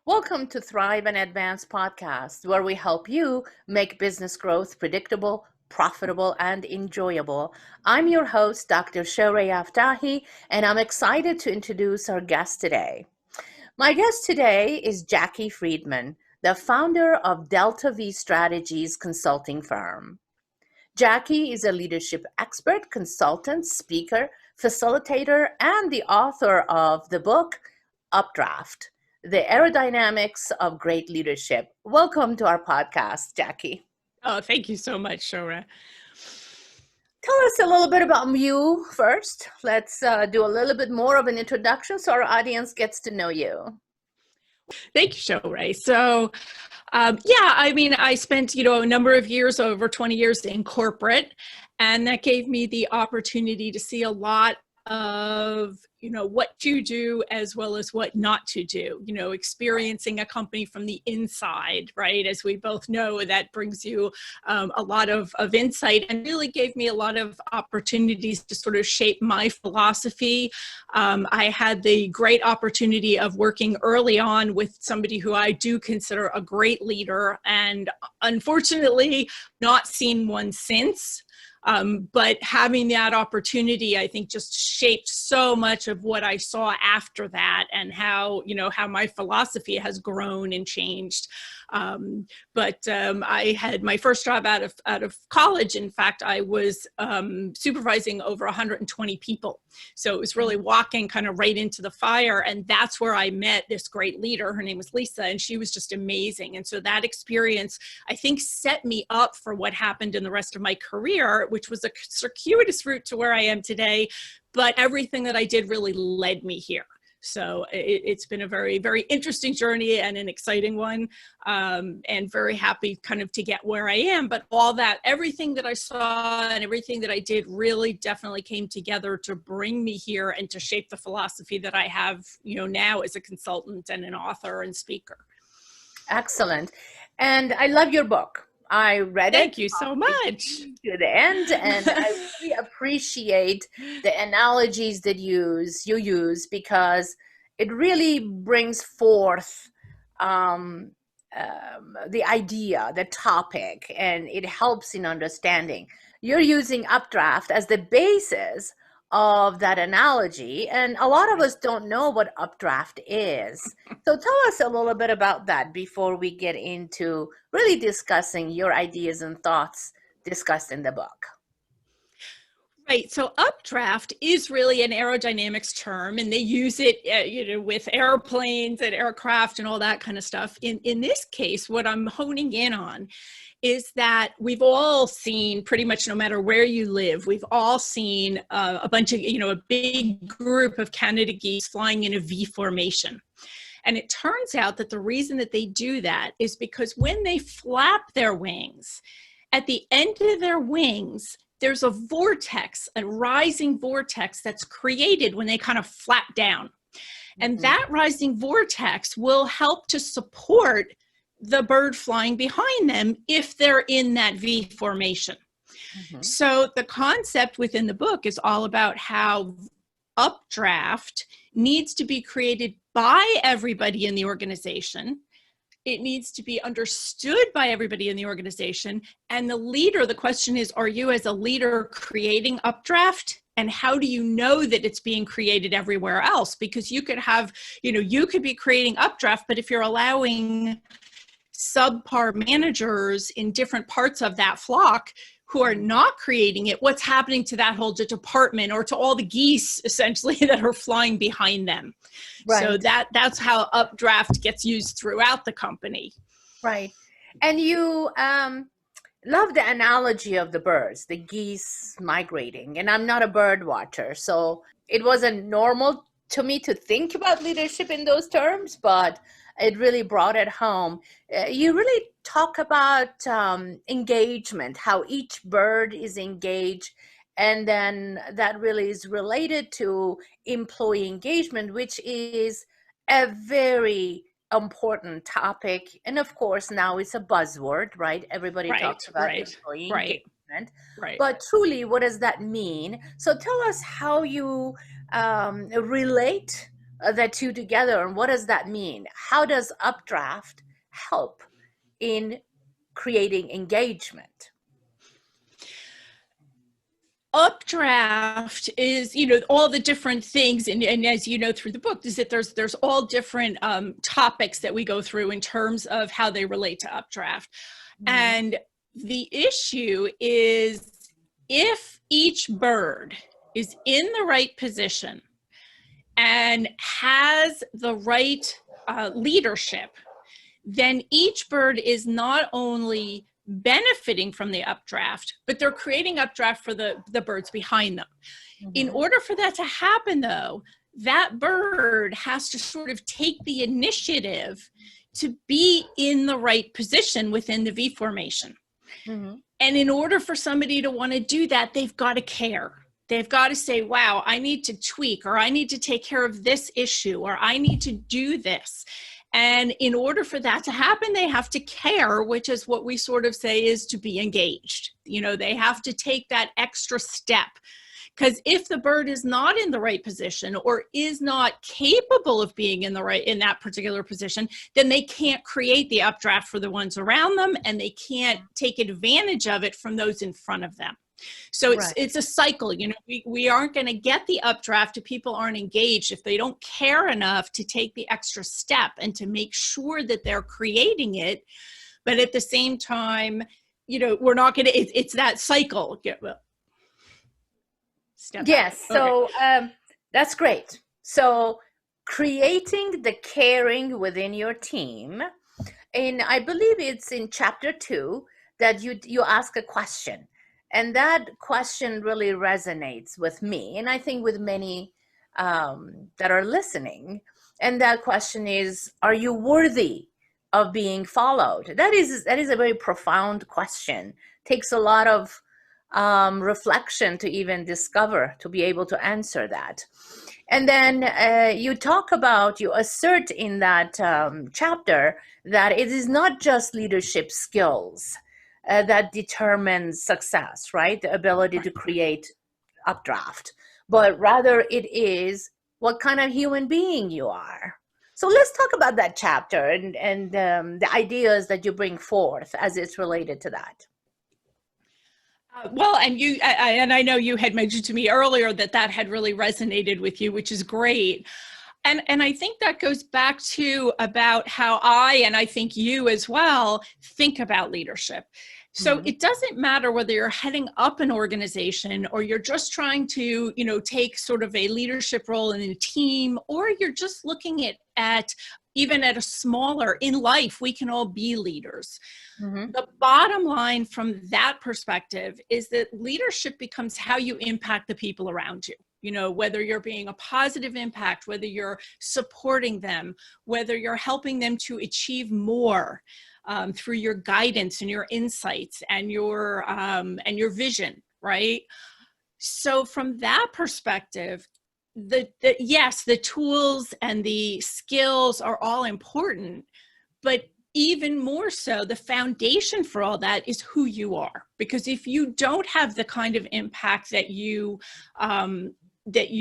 Welcome to Thrive and Advance podcast, where we help you make business growth predictable, profitable, and enjoyable. I'm your host, Dr. Shoureh Aftahi, and I'm excited to introduce our guest today. My guest today is Jacquelyn Freedman, the founder of Delta V Strategies consulting firm. Jackie is a leadership expert, consultant, speaker, facilitator, and the author of the book Updraft, The Aerodynamics of Great Leadership. Welcome to our podcast, Jackie. Oh, thank you so much, Shora. Tell us a little bit about you first. Let's do a little bit more of an introduction so our audience gets to know you. Thank you, Shora. So, I spent, a number of years, over 20 years in corporate, and that gave me the opportunity to see a lot of, what to do as well as what not to do, experiencing a company from the inside, right? As we both know, that brings you a lot of insight and really gave me a lot of opportunities to sort of shape my philosophy. I had the great opportunity of working early on with somebody who I do consider a great leader, and unfortunately not seen one since. But having that opportunity, I think, just shaped so much of what I saw after that, and how my philosophy has grown and changed. I had my first job out of college. In fact, I was supervising over 120 people. So it was really walking kind of right into the fire. And that's where I met this great leader. Her name was Lisa, and she was just amazing. And so that experience, I think, set me up for what happened in the rest of my career, which was a circuitous route to where I am today. But everything that I did really led me here. So it's been a very, very interesting journey and an exciting one, and very happy kind of to get where I am. But all that, everything that I saw and everything that I did really definitely came together to bring me here and to shape the philosophy that I have, now as a consultant and an author and speaker. Excellent. And I love your book. I read it. Thank you so much. To the end, and I really appreciate the analogies that you use, because it really brings forth the idea, the topic, and it helps in understanding. You're using Updraft as the basis of that analogy, and a lot of us don't know what Updraft is. So tell us a little bit about that before we get into really discussing your ideas and thoughts discussed in the book. Right. So updraft is really an aerodynamics term, and they use it, with airplanes and aircraft and all that kind of stuff. In this case, what I'm honing in on is that we've all seen, pretty much no matter where you live, we've all seen a bunch of, a big group of Canada geese flying in a V formation. And it turns out that the reason that they do that is because when they flap their wings, at the end of their wings, there's a vortex, a rising vortex that's created when they kind of flap down. And that rising vortex will help to support the bird flying behind them if they're in that V formation. So the concept within the book is all about how updraft needs to be created by everybody in the organization. It needs to be understood by everybody in the organization. And the leader, the question is, are you as a leader creating updraft? And how do you know that it's being created everywhere else? Because you could have, you could be creating updraft, but if you're allowing subpar managers in different parts of that flock who are not creating it, what's happening to that whole department or to all the geese essentially that are flying behind them? Right. So that's how updraft gets used throughout the company. Right. And you love the analogy of the birds, the geese migrating. And I'm not a bird watcher, so it wasn't normal to me to think about leadership in those terms, but it really brought it home. You really talk about engagement, how each bird is engaged, and then that really is related to employee engagement, which is a very important topic. And of course, now it's a buzzword, right? Everybody talks about employee engagement. Right. But truly, what does that mean? So tell us how you relate the two together, and what does that mean? How does Updraft help in creating engagement? Updraft is, all the different things, and as you know through the book, is that there's all different topics that we go through in terms of how they relate to Updraft. And the issue is, if each bird is in the right position and has the right leadership, then each bird is not only benefiting from the updraft, but they're creating updraft for the birds behind them. In order for that to happen, though, that bird has to sort of take the initiative to be in the right position within the V formation. And in order for somebody to want to do that, they've got to care. They've got to say, wow, I need to tweak, or I need to take care of this issue, or I need to do this. And in order for that to happen, they have to care, which is what we sort of say is to be engaged. They have to take that extra step. Because if the bird is not in the right position, or is not capable of being in that particular position, then they can't create the updraft for the ones around them, and they can't take advantage of it from those in front of them. So it's a cycle. We aren't going to get the updraft if people aren't engaged, if they don't care enough to take the extra step and to make sure that they're creating it. But at the same time, we're not going to, it's that cycle. Yes. So that's great. So creating the caring within your team. And I believe it's in chapter 2 that you ask a question. And that question really resonates with me, and I think with many that are listening. And that question is, are you worthy of being followed? That is a very profound question. Takes a lot of reflection to even discover, to be able to answer that. And then you assert in that chapter that it is not just leadership skills that determines success, right? The ability to create updraft, but rather it is what kind of human being you are. So let's talk about that chapter and the ideas that you bring forth as it's related to that. Well, and I know you had mentioned to me earlier that had really resonated with you, which is great. And I think that goes back to about how I think you as well think about leadership. So it doesn't matter whether you're heading up an organization, or you're just trying to, take sort of a leadership role in a team, or you're just looking at even at a smaller, in life, we can all be leaders. The bottom line from that perspective is that leadership becomes how you impact the people around you. Whether you're being a positive impact, whether you're supporting them, whether you're helping them to achieve more through your guidance and your insights and your vision, right? So from that perspective, yes, the tools and the skills are all important, but even more so, the foundation for all that is who you are. Because if you don't have the kind of impact that you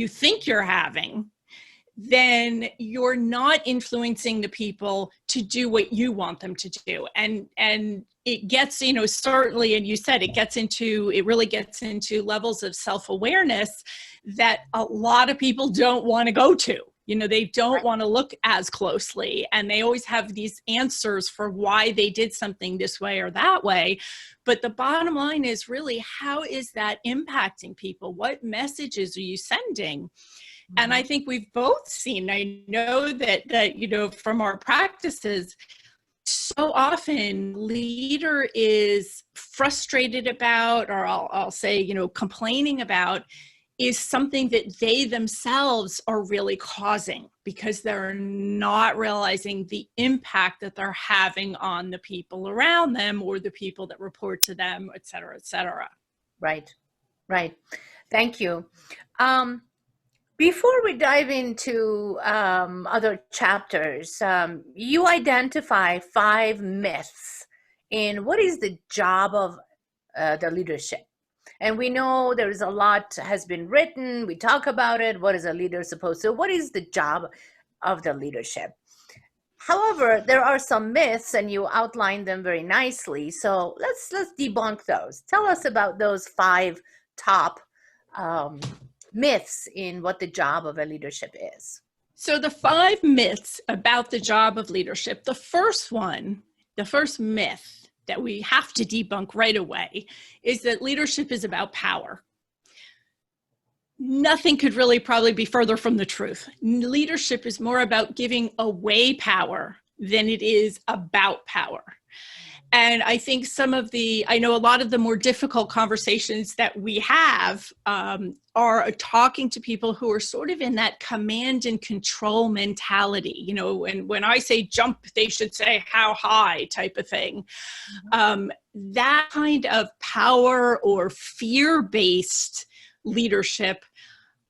think you're having, then you're not influencing the people to do what you want them to do. And it gets, certainly, and you said it really gets into levels of self-awareness that a lot of people don't want to go to. They don't want to look as closely, and they always have these answers for why they did something this way or that way. But the bottom line is really, how is that impacting people? What messages are you sending? And I think we've both seen, I know that from our practices, so often leader is frustrated about, or I'll say, complaining about, is something that they themselves are really causing, because they're not realizing the impact that they're having on the people around them, or the people that report to them, et cetera, et cetera. Right. Thank you. Before we dive into other chapters, you identify 5 myths in what is the job of the leadership. And we know there is a lot has been written. We talk about it. What is a leader supposed to? What is the job of the leadership. However, there are some myths, and you outlined them very nicely. So let's debunk those. Tell us about those 5 top myths in what the job of a leadership is. So the 5 myths about the job of leadership, the first myth that we have to debunk right away is that leadership is about power. Nothing could really probably be further from the truth. Leadership is more about giving away power than it is about power. And I think I know a lot of the more difficult conversations that we have are talking to people who are sort of in that command and control mentality. You know, and when I say jump, they should say how high type of thing. That kind of power or fear-based leadership,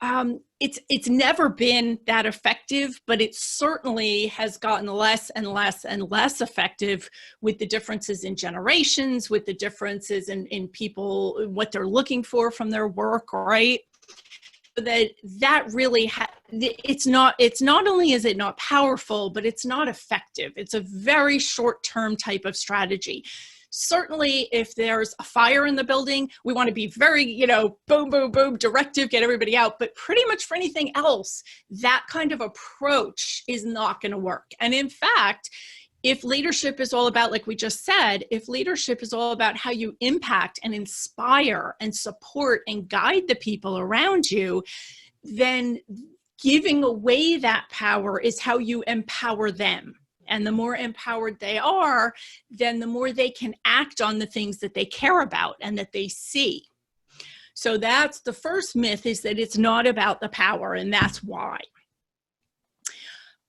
it's never been that effective, but it certainly has gotten less and less and less effective with the differences in generations, with the differences in people, what they're looking for from their work, right? That really, it's not only is it not powerful, but it's not effective. It's a very short-term type of strategy. Certainly, if there's a fire in the building, we want to be very, boom, boom, boom, directive, get everybody out. But pretty much for anything else, that kind of approach is not going to work. And in fact, if leadership is all about, like we just said, if leadership is all about how you impact and inspire and support and guide the people around you, then giving away that power is how you empower them. And the more empowered they are, then the more they can act on the things that they care about and that they see. So that's the first myth, is that it's not about the power, and that's why.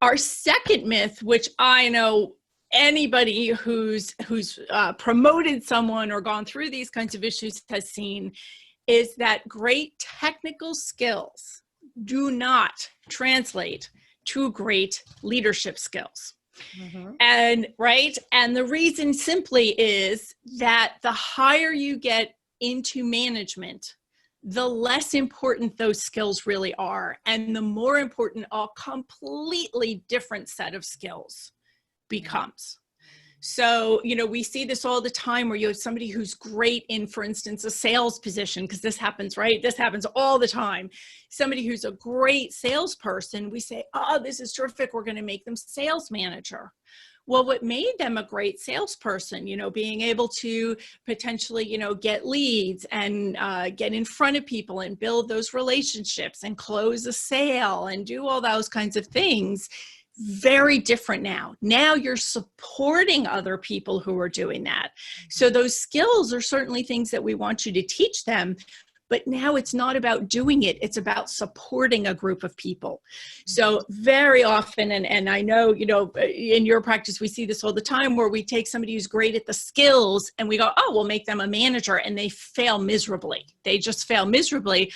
Our second myth, which I know anybody who's promoted someone or gone through these kinds of issues has seen, is that great technical skills do not translate to great leadership skills. Mm-hmm. And the reason simply is that the higher you get into management, the less important those skills really are, and the more important a completely different set of skills becomes. So, we see this all the time where you have somebody who's great in, for instance, a sales position, because this happens, right? This happens all the time. Somebody who's a great salesperson, we say, oh, this is terrific, we're going to make them sales manager. Well, what made them a great salesperson, being able to potentially, get leads and get in front of people and build those relationships and close a sale and do all those kinds of things. Very different now. Now you're supporting other people who are doing that. So those skills are certainly things that we want you to teach them, but now it's not about doing it. It's about supporting a group of people. So very often, and I know, in your practice, we see this all the time, where we take somebody who's great at the skills and we go, oh, we'll make them a manager, and they fail miserably. They just fail miserably,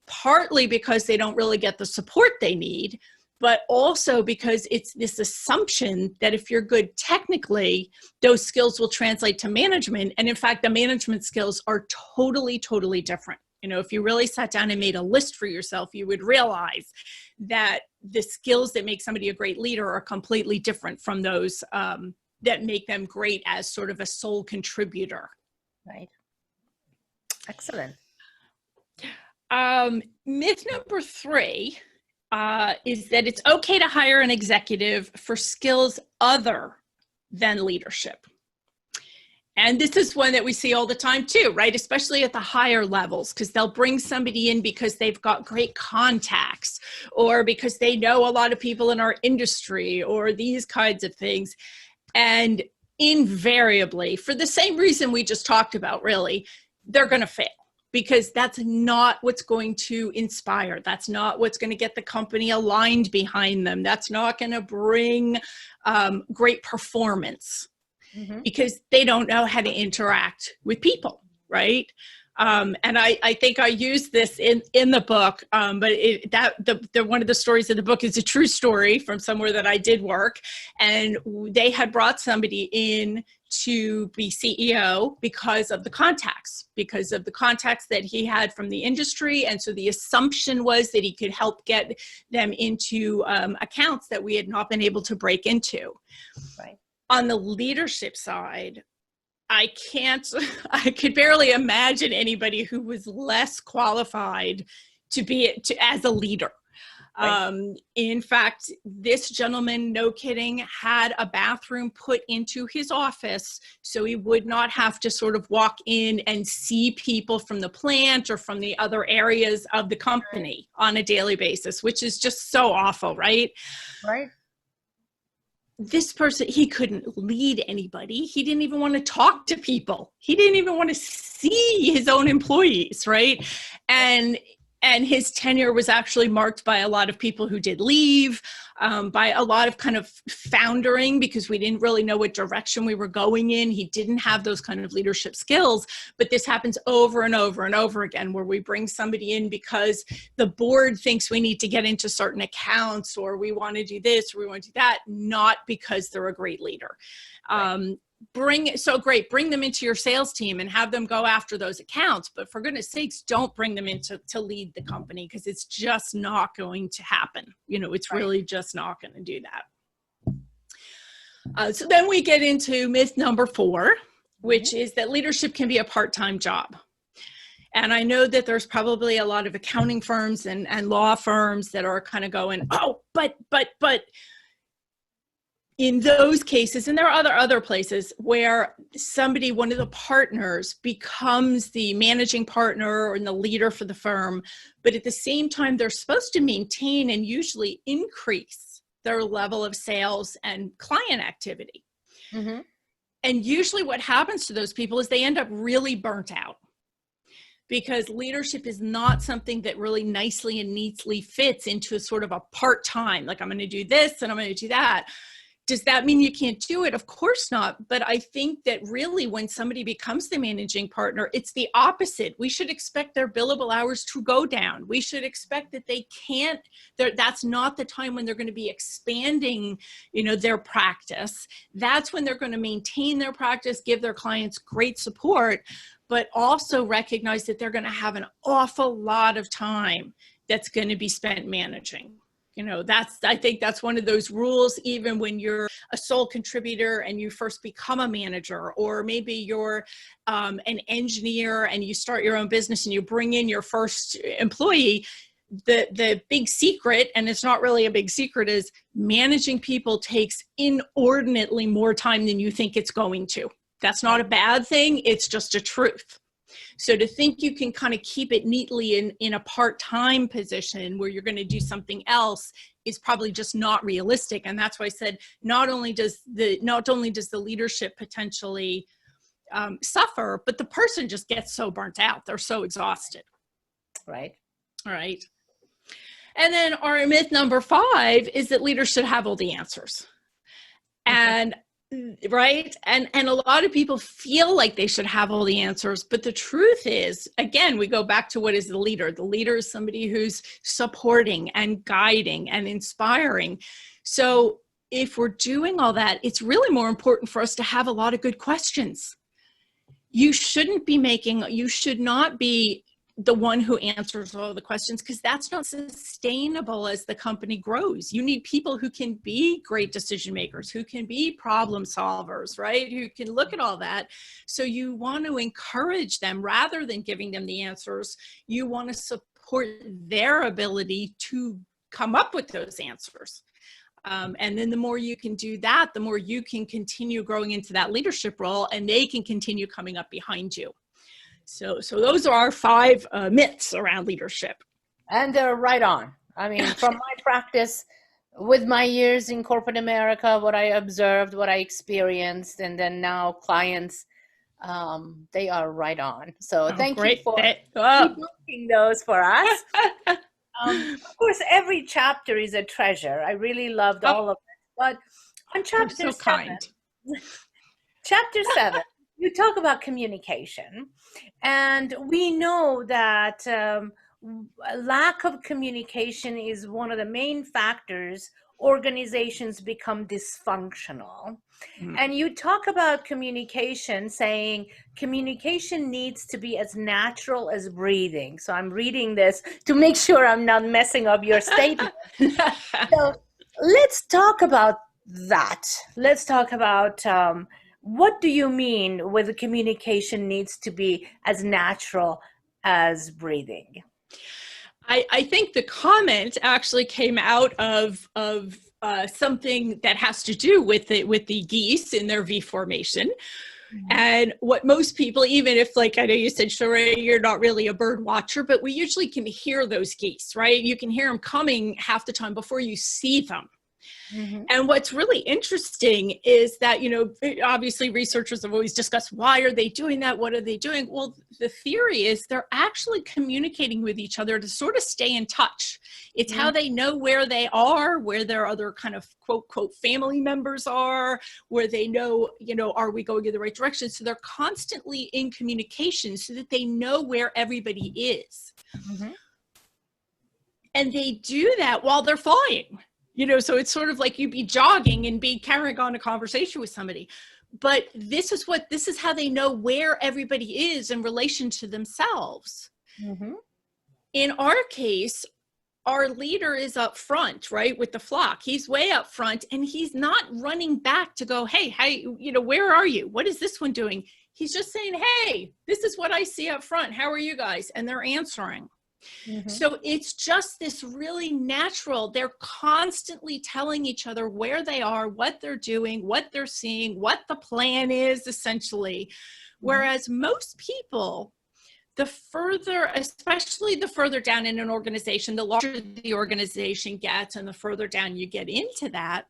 partly because they don't really get the support they need, but also because it's this assumption that if you're good technically, those skills will translate to management. And in fact, the management skills are totally, totally different. If you really sat down and made a list for yourself, you would realize that the skills that make somebody a great leader are completely different from those that make them great as sort of a sole contributor. Right. Excellent. Myth number 3 is that it's okay to hire an executive for skills other than leadership. And this is one that we see all the time too, right? Especially at the higher levels, because they'll bring somebody in because they've got great contacts, or because they know a lot of people in our industry, or these kinds of things. And invariably, for the same reason we just talked about, really, they're going to fail. Because that's not what's going to inspire. That's not what's going to get the company aligned behind them. That's not going to bring great performance, because they don't know how to interact with people, right? And I think I used this in the book, but one of the stories in the book is a true story from somewhere that I did work, and they had brought somebody in to be CEO because of the contacts that he had from the industry. And so the assumption was that he could help get them into accounts that we had not been able to break into. Right. On the leadership side, I could barely imagine anybody who was less qualified as a leader. Right. In fact, this gentleman, no kidding, had a bathroom put into his office so he would not have to sort of walk in and see people from the plant or from the other areas of the company on a daily basis, which is just so awful, right? Right. This person, he couldn't lead anybody. He didn't even want to talk to people. He didn't even want to see his own employees, right? And his tenure was actually marked by a lot of people who did leave, by a lot of kind of foundering, because we didn't really know what direction we were going in. He didn't have those kind of leadership skills. But this happens over and over and over again, where we bring somebody in because the board thinks we need to get into certain accounts, or we want to do this, or we want to do that, not because they're a great leader. Right. Bring them into your sales team and have them go after those accounts. But for goodness sakes, don't bring them in to lead the company, because it's just not going to happen. It's really just not going to do that. So then we get into myth number 4, which is that leadership can be a part-time job. And I know that there's probably a lot of accounting firms and law firms that are kind of going, oh, but in those cases, and there are other places where one of the partners becomes the managing partner and the leader for the firm, but at the same time, they're supposed to maintain and usually increase their level of sales and client activity. Mm-hmm. And usually what happens to those people is they end up really burnt out, because leadership is not something that really nicely and neatly fits into a sort of a part-time, like I'm going to do this and I'm going to do that. Does that mean you can't do it? Of course not. But I think that really when somebody becomes the managing partner, it's the opposite. We should expect their billable hours to go down. We should expect that that's not the time when they're going to be expanding, their practice. That's when they're going to maintain their practice, give their clients great support, but also recognize that they're going to have an awful lot of time that's going to be spent managing. I think that's one of those rules, even when you're a sole contributor and you first become a manager, or maybe you're an engineer and you start your own business and you bring in your first employee. The big secret, and it's not really a big secret, is managing people takes inordinately more time than you think it's going to. That's not a bad thing. It's just a truth. So to think you can kind of keep it neatly in a part-time position where you're going to do something else is probably just not realistic. And that's why I said, not only does the leadership potentially suffer, but the person just gets so burnt out. They're so exhausted. Right. All right. And then our myth number 5 is that leaders should have all the answers. And right. And a lot of people feel like they should have all the answers. But the truth is, again, we go back to what is the leader. The leader is somebody who's supporting and guiding and inspiring. So if we're doing all that, it's really more important for us to have a lot of good questions. You should not be the one who answers all the questions, because that's not sustainable as the company grows. You need people who can be great decision makers, who can be problem solvers, right? Who can look at all that. So you want to encourage them rather than giving them the answers. You want to support their ability to come up with those answers. And then the more you can do that, the more you can continue growing into that leadership role, and they can continue coming up behind you. So those are our 5 myths around leadership. And they're right on. I mean, from my practice, with my years in corporate America, what I observed, what I experienced, and then now clients, they are right on. So thank you for debunking those for us. Of course, every chapter is a treasure. I really loved all of it. But on chapter 7, chapter 7, you talk about communication, and we know that lack of communication is one of the main factors organizations become dysfunctional. Mm. And you talk about communication, saying communication needs to be as natural as breathing. So I'm reading this to make sure I'm not messing up your statement. So let's talk about that. Let's talk about what do you mean with the communication needs to be as natural as breathing? I think the comment actually came out of something that has to do with the geese in their V formation. And what most people, even if, like, I know you said, Sheree, you're not really a bird watcher, but we usually can hear those geese, right? You can hear them coming half the time before you see them. Mm-hmm. And what's really interesting is that, you know, obviously researchers have always discussed, why are they doing that? What are they doing? Well, the theory is they're actually communicating with each other to sort of stay in touch. It's how they know where they are, where their other kind of quote, quote, family members are, where they know, you know, are we going in the right direction? So they're constantly in communication so that they know where everybody is. Mm-hmm. And they do that while they're flying. You know, so it's sort of like you'd be jogging and be carrying on a conversation with somebody. But this is how they know where everybody is in relation to themselves. Mm-hmm. In our case, our leader is up front, right, with the flock. He's way up front, and he's not running back to go, hey, you know, where are you? What is this one doing? He's just saying, hey, this is what I see up front. How are you guys? And they're answering. Mm-hmm. So it's just this really natural, they're constantly telling each other where they are, what they're doing, what they're seeing, what the plan is, essentially. Mm-hmm. Whereas most people, the further, especially the further down in an organization, the larger the organization gets and the further down you get into that,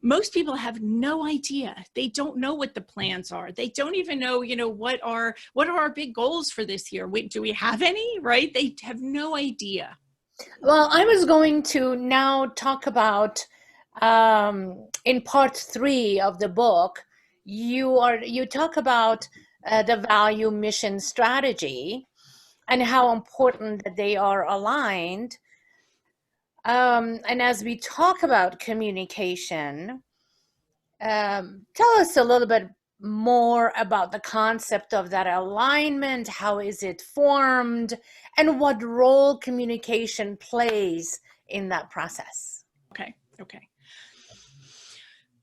most people have no idea. They don't know what the plans are. They don't even know, you know, what are our big goals for this year? Do we have any, right? They have no idea. Well, I was going to now talk about in part 3 of the book, you talk about the value, mission, strategy, and how important that they are aligned. And as we talk about communication, tell us a little bit more about the concept of that alignment. How is it formed, and what role communication plays in that process? Okay.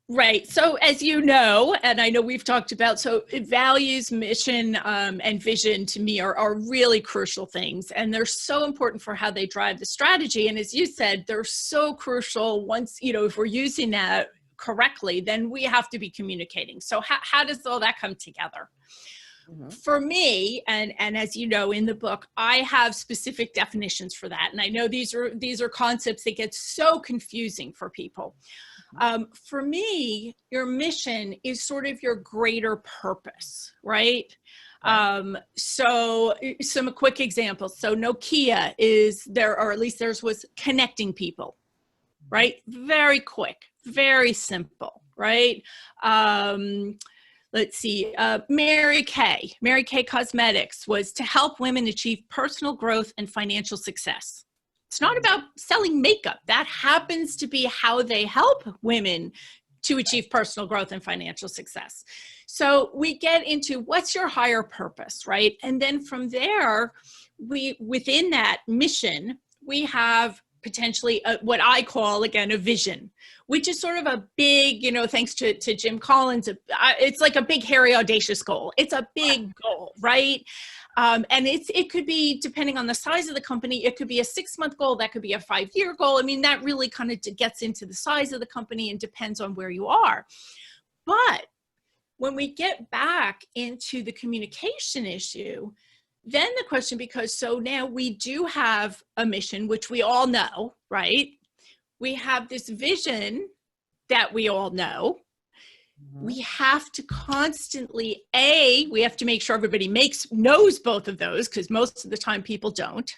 Right. So as you know, and I know we've talked about, so values, mission, and vision to me are really crucial things. And they're so important for how they drive the strategy. And as you said, they're so crucial once, you know, if we're using that correctly, then we have to be communicating. So how does all that come together? Mm-hmm. For me, and as you know in the book, I have specific definitions for that. And I know these are concepts that get so confusing for people. For me, your mission is sort of your greater purpose, right? So some quick examples. So Nokia is there, or at least theirs was connecting people, right? Very quick, very simple, right? Let's see, Mary Kay Cosmetics was to help women achieve personal growth and financial success. It's not about selling makeup. That happens to be how they help women to achieve personal growth and financial success. So we get into what's your higher purpose, right? And then from there, within that mission, we have potentially what I call, again, a vision, which is sort of a big, you know, thanks to Jim Collins, it's like a big, hairy, audacious goal. It's a big goal, right? And it could be, depending on the size of the company, it could be a 6-month goal, that could be a 5-year goal. I mean, that really kind of gets into the size of the company and depends on where you are. But when we get back into the communication issue, then the question becomes, so now we do have a mission, which we all know, right? We have this vision that we all know. We have to constantly, we have to make sure everybody knows both of those, because most of the time people don't.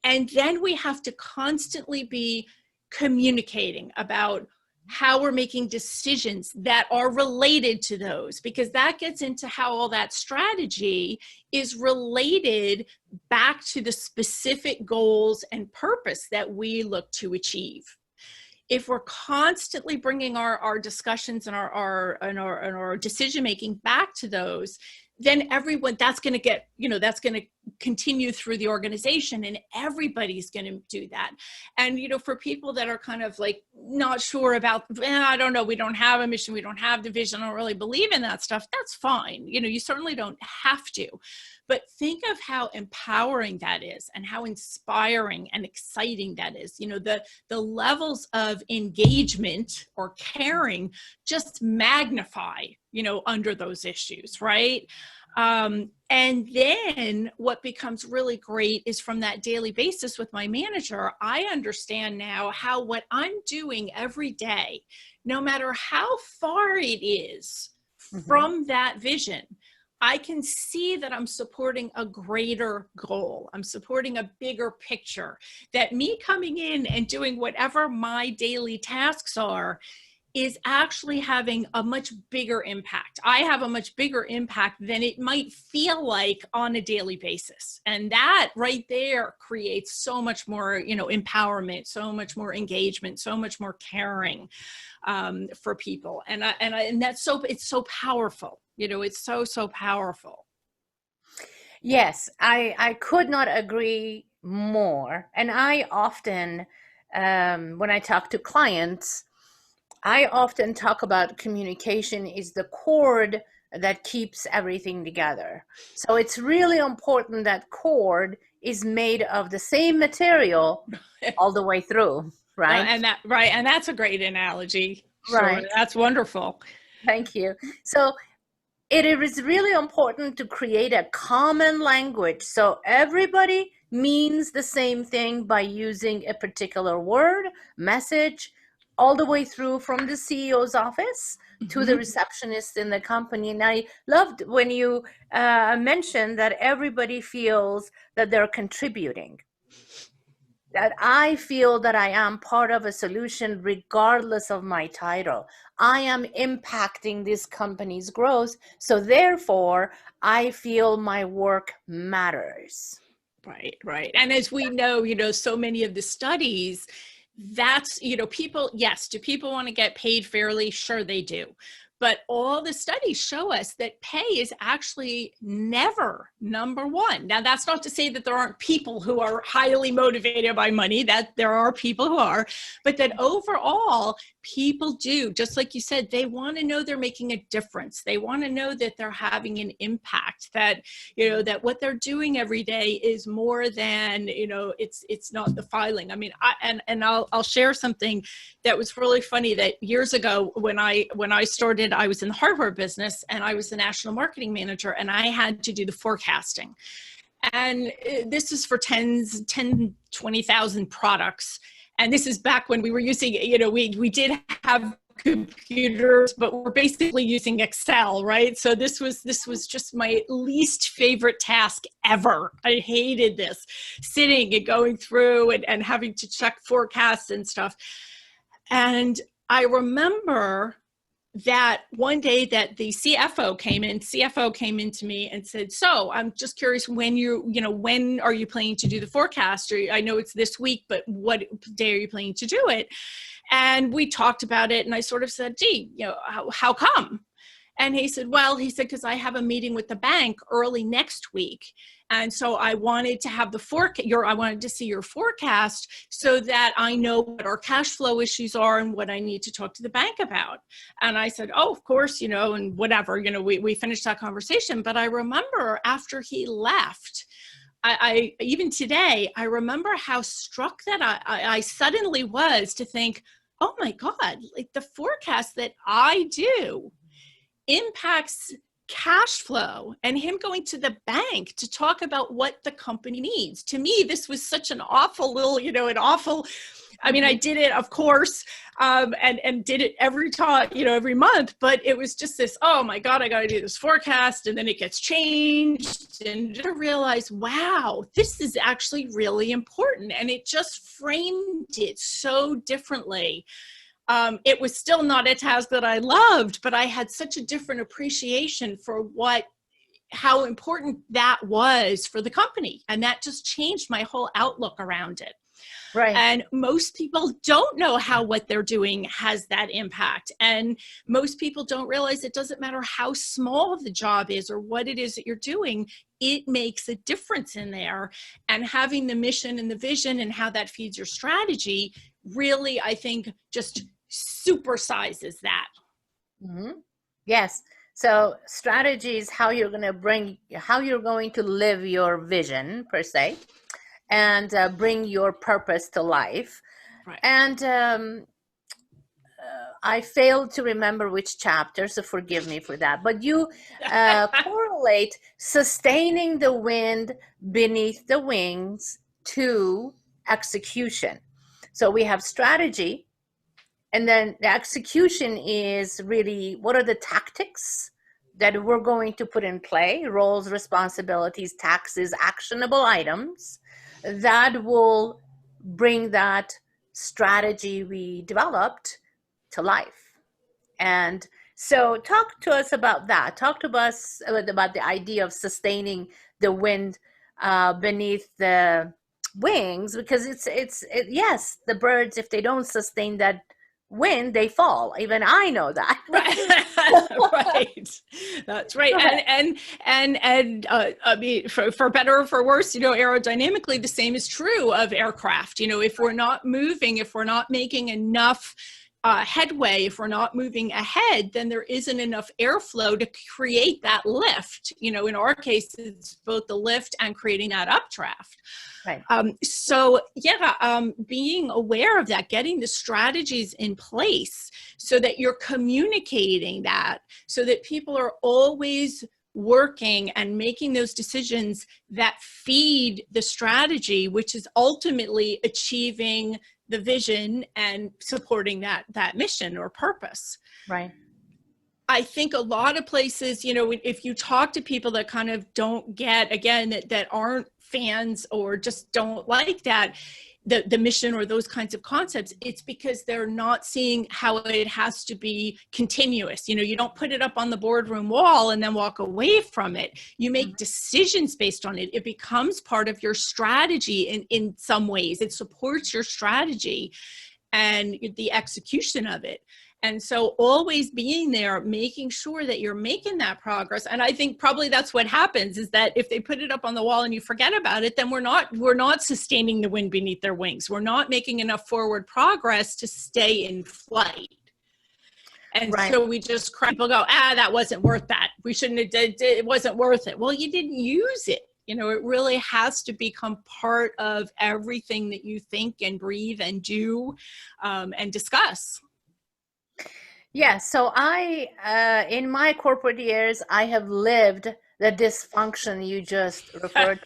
And then we have to constantly be communicating about how we're making decisions that are related to those, because that gets into how all that strategy is related back to the specific goals and purpose that we look to achieve. If we're constantly bringing our discussions and our decision making back to those, then everyone, that's going to get, that's going to continue through the organization, and everybody's going to do that. And, for people that are kind of like not sure about, I don't know, we don't have a mission, we don't have the vision, I don't really believe in that stuff, that's fine. You certainly don't have to. But think of how empowering that is, and how inspiring and exciting that is. The levels of engagement or caring just magnify, under those issues, right? And then what becomes really great is, from that daily basis with my manager, I understand now how what I'm doing every day, no matter how far it is from that vision, I can see that I'm supporting a greater goal. I'm supporting a bigger picture, that me coming in and doing whatever my daily tasks are is actually having a much bigger impact. I have a much bigger impact than it might feel like on a daily basis. And that right there creates so much more, empowerment, so much more engagement, so much more caring for people. And that's it's so powerful. It's so powerful. Yes, I could not agree more. And I often, when I talk to clients, I often talk about communication is the cord that keeps everything together. So it's really important that cord is made of the same material all the way through, right? And that's a great analogy. Right. Sure, that's wonderful. Thank you. So it is really important to create a common language, so everybody means the same thing by using a particular word, message, all the way through from the CEO's office to the receptionist in the company. And I loved when you mentioned that everybody feels that they're contributing, that I feel that I am part of a solution regardless of my title. I am impacting this company's growth, so therefore I feel my work matters. Right. And as we know, so many of the studies, that's, people, yes, do people want to get paid fairly? Sure, they do. But all the studies show us that pay is actually never number one. Now, that's not to say that there aren't people who are highly motivated by money, that there are people who are, but that overall, people do, just like you said, they want to know they're making a difference. They want to know that they're having an impact, that, that what they're doing every day is more than, it's not the filing. I mean, I'll share something that was really funny, that years ago when I started, I was in the hardware business and I was the national marketing manager, and I had to do the forecasting. And this is for 20,000 products. And this is back when we were using, we did have computers, but we're basically using Excel, right? So this was just my least favorite task ever. I hated this, sitting and going through and having to check forecasts and stuff. And I remember that one day that the CFO came in to me and said, so I'm just curious, when when are you planning to do the forecast? Or, I know it's this week, but what day are you planning to do it? And we talked about it, and I sort of said, gee, how come? And he said, because I have a meeting with the bank early next week. And so I wanted to have I wanted to see your forecast so that I know what our cash flow issues are and what I need to talk to the bank about. And I said, oh, of course, and whatever, we finished that conversation. But I remember after he left, I even today, I remember how struck that I suddenly was to think, oh my God, like the forecast that I do impacts cash flow, and him going to the bank to talk about what the company needs. To me, this was such an awful little, I mean, I did it, of course, and did it every time, every month, but it was just this, oh my God, I got to do this forecast, and then it gets changed, and to realize, wow, this is actually really important. And it just framed it so differently. It was still not a task that I loved, but I had such a different appreciation for how important that was for the company. And that just changed my whole outlook around it. Right. And most people don't know how what they're doing has that impact. And most people don't realize it doesn't matter how small the job is or what it is that you're doing, it makes a difference in there. And having the mission and the vision and how that feeds your strategy really, I think, just supersizes that. Mm-hmm. Yes. So strategy is how you're going to live your vision per se, and bring your purpose to life. Right. And I failed to remember which chapter, so forgive me for that. But you correlate sustaining the wind beneath the wings to execution. So we have strategy, and then the execution is really what are the tactics that we're going to put in play, roles, responsibilities, taxes, actionable items that will bring that strategy we developed to life. And so talk to us about that. Talk to us about the idea of sustaining the wind beneath the wings, because yes, the birds, if they don't sustain that wind, they fall. Even I know that. Right. Right. That's right. And I mean, for better or for worse, aerodynamically, the same is true of aircraft. If we're not moving, if we're not making enough headway, if we're not moving ahead, then there isn't enough airflow to create that lift. In our case, it's both the lift and creating that updraft. Right. So being aware of that, getting the strategies in place so that you're communicating that, so that people are always working and making those decisions that feed the strategy, which is ultimately achieving the vision and supporting that mission or purpose. Right. I think a lot of places, if you talk to people that kind of don't get, again, that aren't fans or just don't like that, the mission or those kinds of concepts, it's because they're not seeing how it has to be continuous. You don't put it up on the boardroom wall and then walk away from it. You make decisions based on it. It becomes part of your strategy in some ways. It supports your strategy and the execution of it. And so always being there, making sure that you're making that progress. And I think probably that's what happens, is that if they put it up on the wall and you forget about it, then we're not sustaining the wind beneath their wings. We're not making enough forward progress to stay in flight. And right. So we just people go, that wasn't worth that. We shouldn't have did it. Wasn't worth it. Well, you didn't use it. It really has to become part of everything that you think and breathe and do and discuss. Yeah, so in my corporate years, I have lived the dysfunction you just referred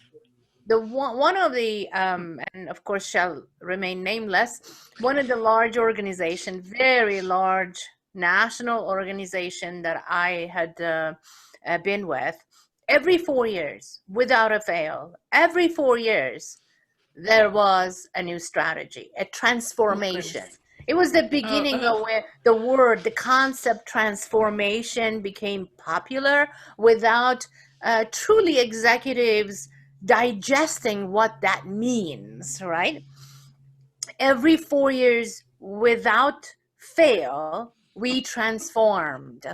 to. One of the, and of course shall remain nameless, one of the large organization, very large national organization that I had been with, every 4 years, without a fail, every 4 years, there was a new strategy, a transformation. It was the beginning of where the concept transformation became popular without truly executives digesting what that means, right? Every 4 years, without fail, we transformed.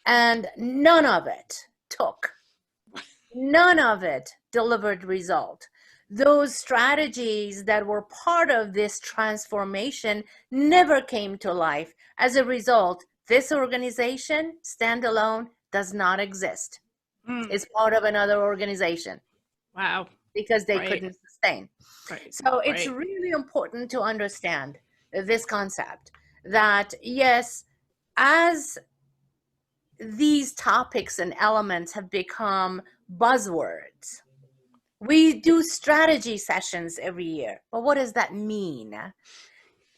And none of it took. None of it delivered result. Those strategies that were part of this transformation never came to life. As a result, this organization, standalone, does not exist. It's part of another organization. Wow. Because they couldn't sustain. Right. So it's really important to understand this concept that, yes, as these topics and elements have become buzzwords, we do strategy sessions every year. But what does that mean?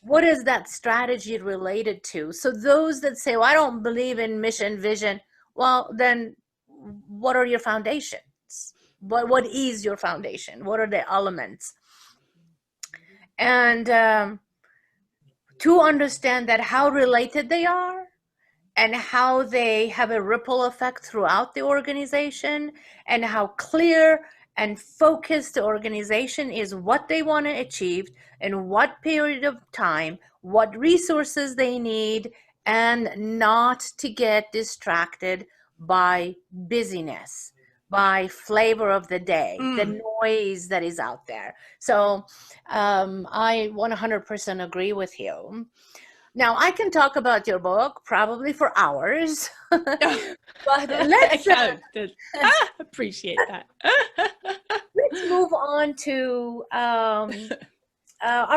What is that strategy related to? So those that say, well, I don't believe in mission, vision, well, then what are your foundations? What is your foundation? What are the elements? And to understand that how related they are and how they have a ripple effect throughout the organization, and how clear and focused the organization is what they want to achieve in what period of time, what resources they need, and not to get distracted by busyness, by flavor of the day, the noise that is out there. So I 100% agree with you. Now, I can talk about your book probably for hours, but let's appreciate that. let's move on to our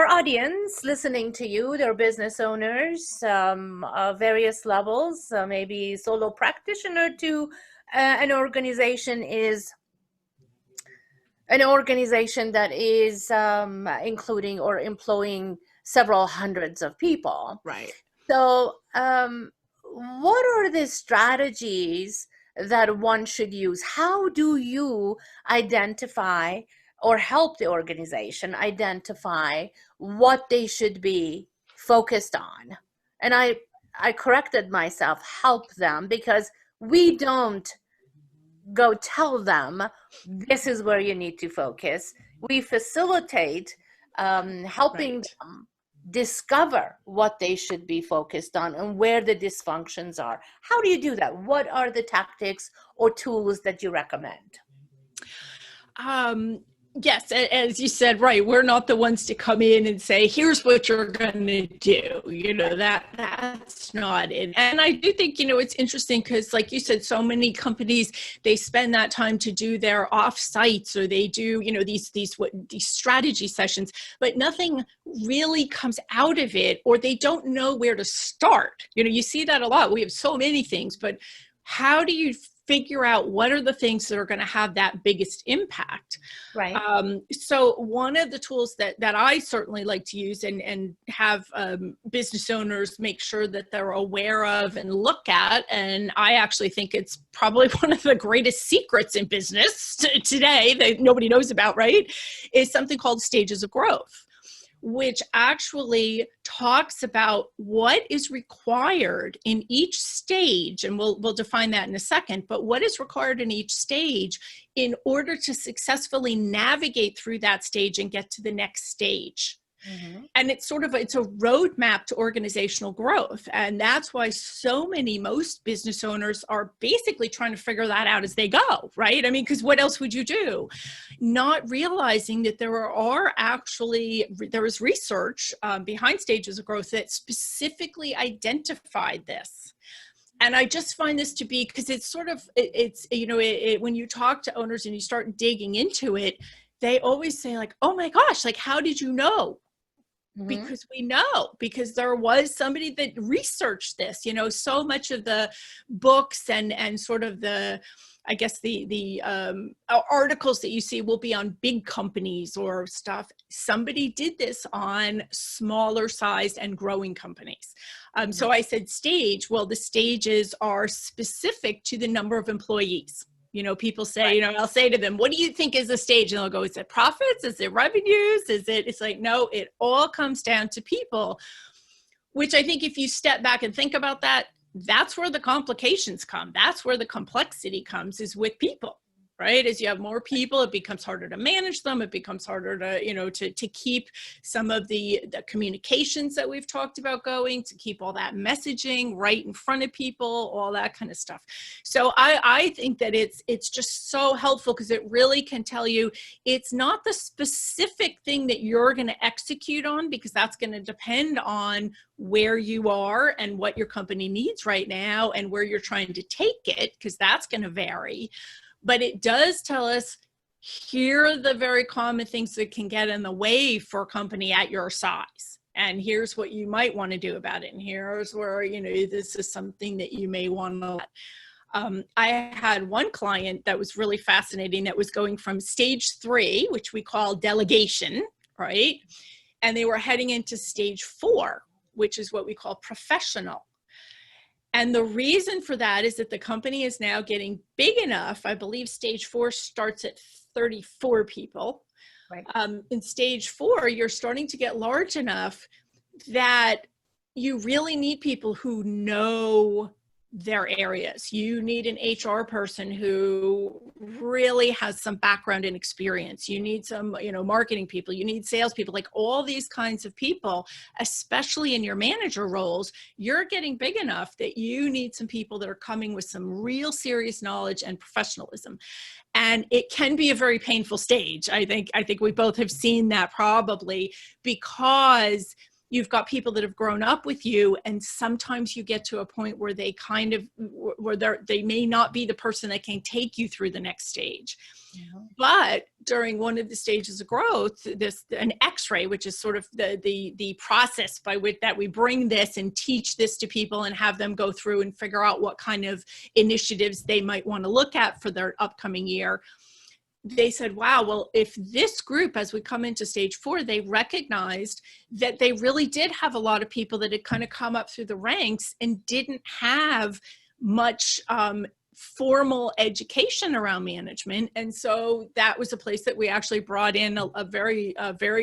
audience listening to you. They're business owners, various levels, maybe solo practitioner to an organization that is including or employing several hundreds of people. Right. So, what are the strategies that one should use? How do you identify or help the organization identify what they should be focused on? And I corrected myself, help them, because we don't go tell them this is where you need to focus. We facilitate helping them discover what they should be focused on and where the dysfunctions are. How do you do that? What are the tactics or tools that you recommend? Yes, as you said, right, we're not the ones to come in and say, here's what you're going to do. That's not it. And I do think, it's interesting because, like you said, so many companies, they spend that time to do their off-sites, or they do, these strategy sessions, but nothing really comes out of it, or they don't know where to start. You see that a lot. We have so many things, but how do you figure out what are the things that are going to have that biggest impact? Right. So one of the tools that I certainly like to use and have business owners make sure that they're aware of and look at, and I actually think it's probably one of the greatest secrets in business today that nobody knows about, right, is something called stages of growth, which actually talks about what is required in each stage. And we'll define that in a second, but what is required in each stage in order to successfully navigate through that stage and get to the next stage. Mm-hmm. And it's a roadmap to organizational growth. And that's why most business owners are basically trying to figure that out as they go, right? I mean, because what else would you do? Not realizing that there is research behind stages of growth that specifically identified this. And I just find this to be, because when you talk to owners and you start digging into it, they always say like, oh my gosh, like, how did you know? Mm-hmm. Because we know, because there was somebody that researched this, so much of the books and sort of the, I guess the articles that you see will be on big companies or stuff. Somebody did this on smaller sized and growing companies. So I said stage. Well, the stages are specific to the number of employees. People say, I'll say to them, what do you think is a stage? And they'll go, is it profits? Is it revenues? It's like, no, it all comes down to people, which I think if you step back and think about that, that's where the complications come. That's where the complexity comes, is with people, right? As you have more people, it becomes harder to manage them. It becomes harder to, to keep some of the communications that we've talked about going, to keep all that messaging right in front of people, all that kind of stuff. So I think that it's just so helpful, because it really can tell you it's not the specific thing that you're going to execute on, because that's going to depend on where you are and what your company needs right now and where you're trying to take it, because that's going to vary. But it does tell us, here are the very common things that can get in the way for a company at your size. And here's what you might want to do about it. And here's where, this is something that you may want to. I had one client that was really fascinating, that was going from stage 3, which we call delegation, right? And they were heading into stage 4, which is what we call professional. And the reason for that is that the company is now getting big enough. I believe stage 4 starts at 34 people. Right. In stage 4, you're starting to get large enough that you really need people who know their areas. You need an HR person who really has some background and experience. You need some, marketing people, you need salespeople, like all these kinds of people, especially in your manager roles. You're getting big enough that you need some people that are coming with some real serious knowledge and professionalism. And it can be a very painful stage. I think we both have seen that, probably because you've got people that have grown up with you, and sometimes you get to a point where they they may not be the person that can take you through the next stage. Yeah. But during one of the stages of growth, an X-ray, which is sort of the process by which that we bring this and teach this to people and have them go through and figure out what kind of initiatives they might want to look at for their upcoming year. They said, wow, well, if this group, as we come into stage 4, they recognized that they really did have a lot of people that had kind of come up through the ranks and didn't have much formal education around management. And so that was a place that we actually brought in a very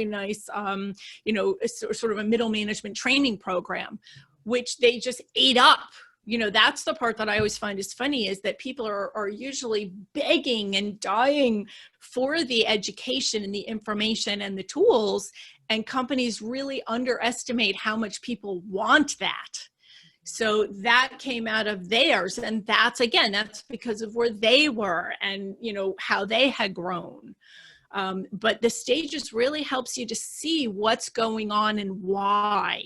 nice, sort of a middle management training program, which they just ate up. That's the part that I always find is funny, is that people are usually begging and dying for the education and the information and the tools, and companies really underestimate how much people want that. So that came out of theirs, and that's because of where they were and, how they had grown. But the stages really helps you to see what's going on and why.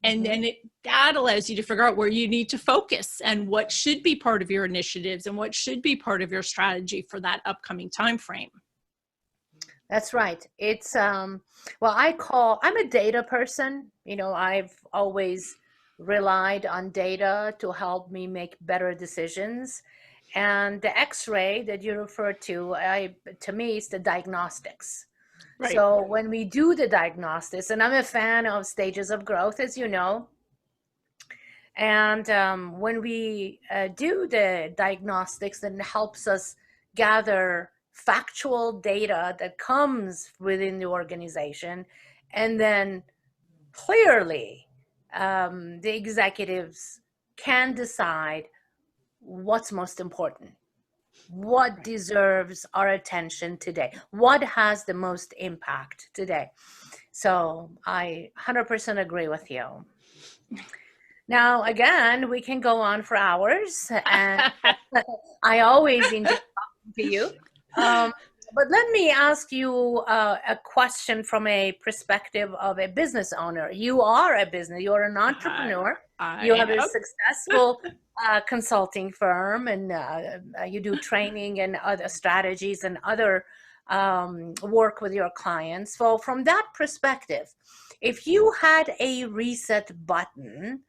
And then that allows you to figure out where you need to focus and what should be part of your initiatives and what should be part of your strategy for that upcoming time frame. That's right. It's, I'm a data person. I've always relied on data to help me make better decisions. And the X-ray that you referred to me, is the diagnostics. Right. So when we do the diagnostics, and I'm a fan of stages of growth, as you know, and when we do the diagnostics, then it helps us gather factual data that comes within the organization, and then clearly the executives can decide what's most important. What deserves our attention today? What has the most impact today? So I 100% agree with you. Now, again, we can go on for hours, and I always enjoy talking to you. But let me ask you a question from a perspective of a business owner. You are you're an entrepreneur. You have a successful consulting firm, and you do training and other strategies and other work with your clients. So from that perspective, if you had a reset button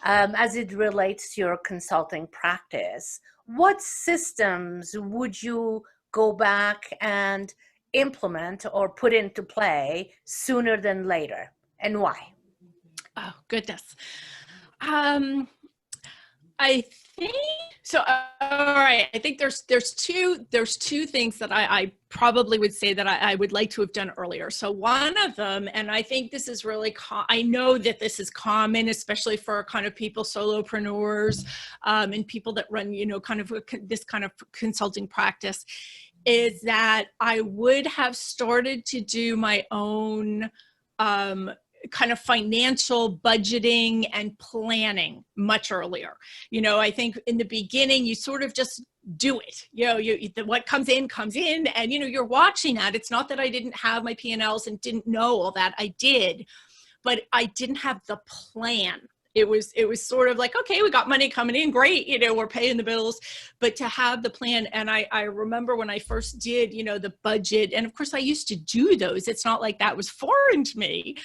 as it relates to your consulting practice, what systems would you go back and implement or put into play sooner than later, and why? Oh, goodness. I think so. All right. I think there's two things that I probably would say that I would like to have done earlier. So one of them, and I think this is really, I know that this is common, especially for kind of people, solopreneurs, and people that run, kind of this kind of consulting practice, is that I would have started to do my own kind of financial budgeting and planning much earlier. I think in the beginning, you sort of just do it. What comes in, and, you're watching that. It's not that I didn't have my P&Ls and didn't know all that. I did, but I didn't have the plan. It was sort of like, okay, we got money coming in, great, we're paying the bills, but to have the plan. And I remember when I first did, the budget, and of course I used to do those. It's not like that was foreign to me.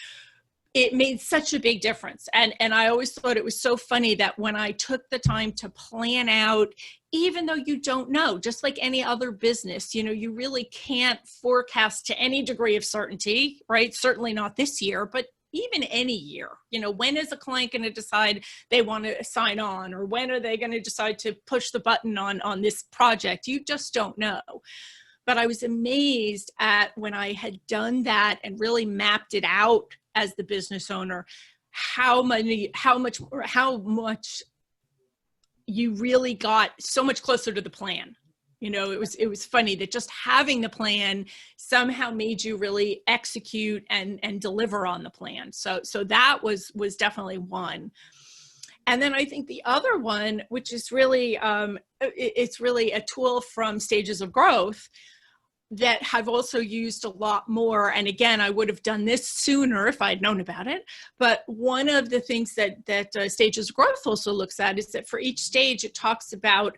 It made such a big difference. And I always thought it was so funny that when I took the time to plan out, even though you don't know, just like any other business, you really can't forecast to any degree of certainty, right? Certainly not this year, but even any year, when is a client going to decide they want to sign on, or when are they going to decide to push the button on this project? You just don't know. But I was amazed at when I had done that and really mapped it out as the business owner, how much you really got so much closer to the plan. It was funny that just having the plan somehow made you really execute and deliver on the plan. So that was definitely one. And then I think the other one, which is really, it's really a tool from Stages of Growth that I've also used a lot more. And again, I would have done this sooner if I'd known about it. But one of the things that Stages of Growth also looks at is that for each stage, it talks about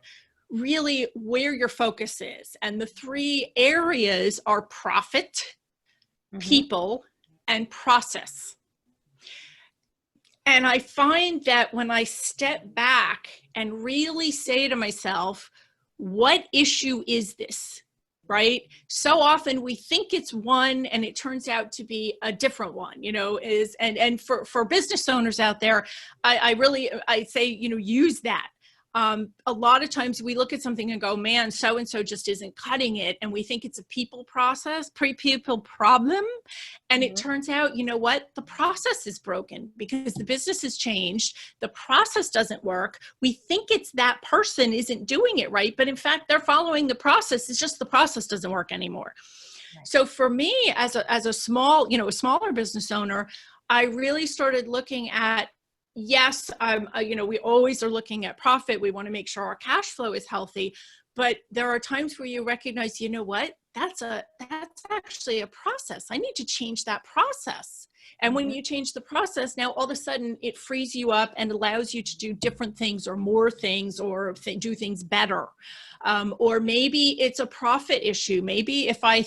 really where your focus is. And the three areas are profit, people, and process. And I find that when I step back and really say to myself, what issue is this? Right? So often we think it's one and it turns out to be a different one, and for business owners out there, I say, use that. A lot of times we look at something and go, man, so-and-so just isn't cutting it. And we think it's a people problem. And it turns out, you know what? The process is broken because the business has changed. The process doesn't work. We think it's that person isn't doing it right. But in fact, they're following the process. It's just the process doesn't work anymore. Right. So for me, as a smaller business owner, I really started looking at, yes, we always are looking at profit. We want to make sure our cash flow is healthy, but there are times where you recognize, you know what, that's actually a process. I need to change that process. And when you change the process, now all of a sudden it frees you up and allows you to do different things or more things or do things better. Or maybe it's a profit issue. Maybe if I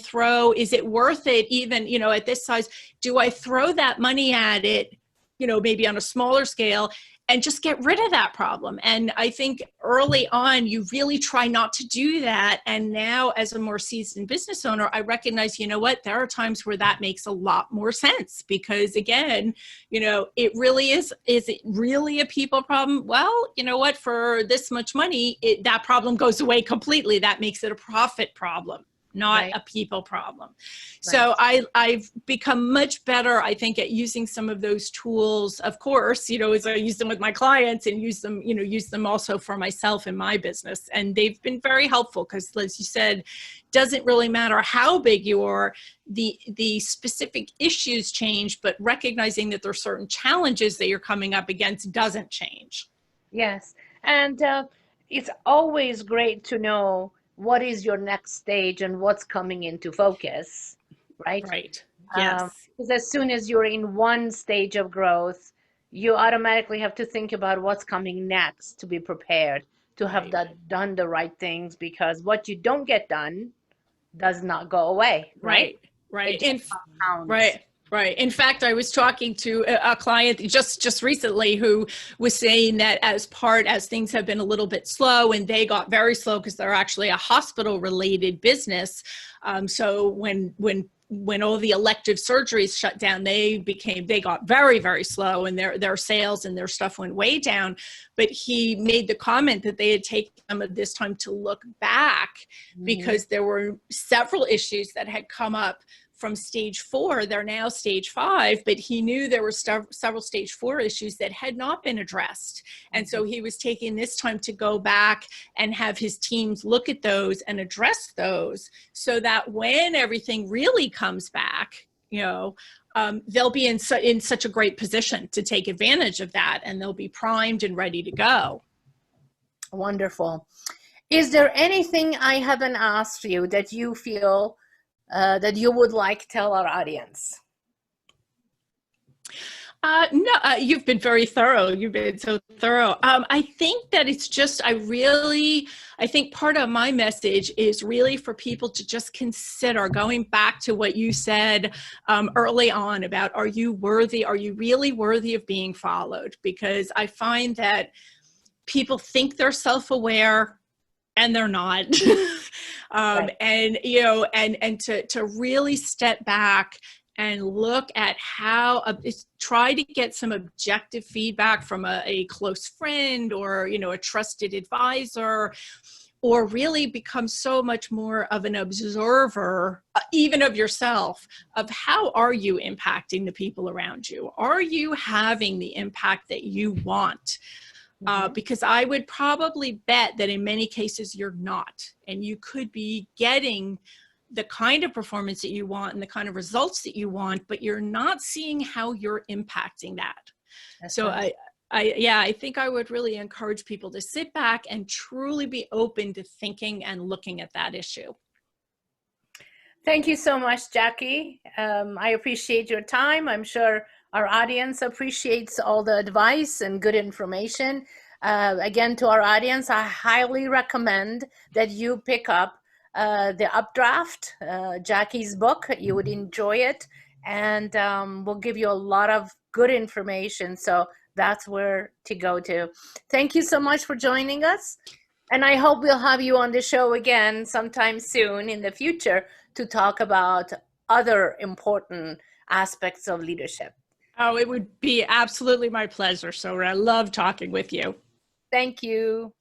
is it worth it even, at this size, do I throw that money at it, maybe on a smaller scale and just get rid of that problem? And I think early on, you really try not to do that. And now as a more seasoned business owner, I recognize, you know what, there are times where that makes a lot more sense because again, it really is it really a people problem? Well, you know what, for this much money, that problem goes away completely. That makes it a profit problem, not a people problem. So I've become much better, I think, at using some of those tools, of course, as I use them with my clients and use them also for myself in my business. And they've been very helpful because, as you said, doesn't really matter how big you are, the specific issues change, but recognizing that there are certain challenges that you're coming up against doesn't change. Yes. And it's always great to know what is your next stage and what's coming into focus, right? Right. Yes. Because as soon as you're in one stage of growth, you automatically have to think about what's coming next to be prepared to have done the right things, because what you don't get done does not go away, right? Right. Right. In fact, I was talking to a client just recently who was saying that as things have been a little bit slow, and they got very slow because they're actually a hospital related business. So when all the elective surgeries shut down, they got very, very slow, and their sales and their stuff went way down. But he made the comment that they had taken some of this time to look back because there were several issues that had come up from stage 4. They're now stage 5, but he knew there were several stage 4 issues that had not been addressed. And so he was taking this time to go back and have his teams look at those and address those so that when everything really comes back, they'll be in such a great position to take advantage of that, and they'll be primed and ready to go. Wonderful. Is there anything I haven't asked you that you feel that you would like to tell our audience? No, you've been very thorough. You've been so thorough. I think that it's just, I think part of my message is really for people to just consider going back to what you said early on about, are you really worthy of being followed? Because I find that people think they're self-aware and they're not. And to really step back and look at how, try to get some objective feedback from a close friend or, a trusted advisor, or really become so much more of an observer, even of yourself, of how are you impacting the people around you? Are you having the impact that you want? Because I would probably bet that in many cases you're not, and you could be getting the kind of performance that you want and the kind of results that you want, but you're not seeing how you're impacting that. That's So right. I think I would really encourage people to sit back and truly be open to thinking and looking at that issue. Thank you so much, Jackie. I appreciate your time. I'm sure our audience appreciates all the advice and good information. Again, to our audience, I highly recommend that you pick up the Updraft, Jackie's book. You would enjoy it, and we'll give you a lot of good information. So that's where to go to. Thank you so much for joining us. And I hope we'll have you on the show again sometime soon in the future to talk about other important aspects of leadership. Oh, it would be absolutely my pleasure, Sora. I love talking with you. Thank you.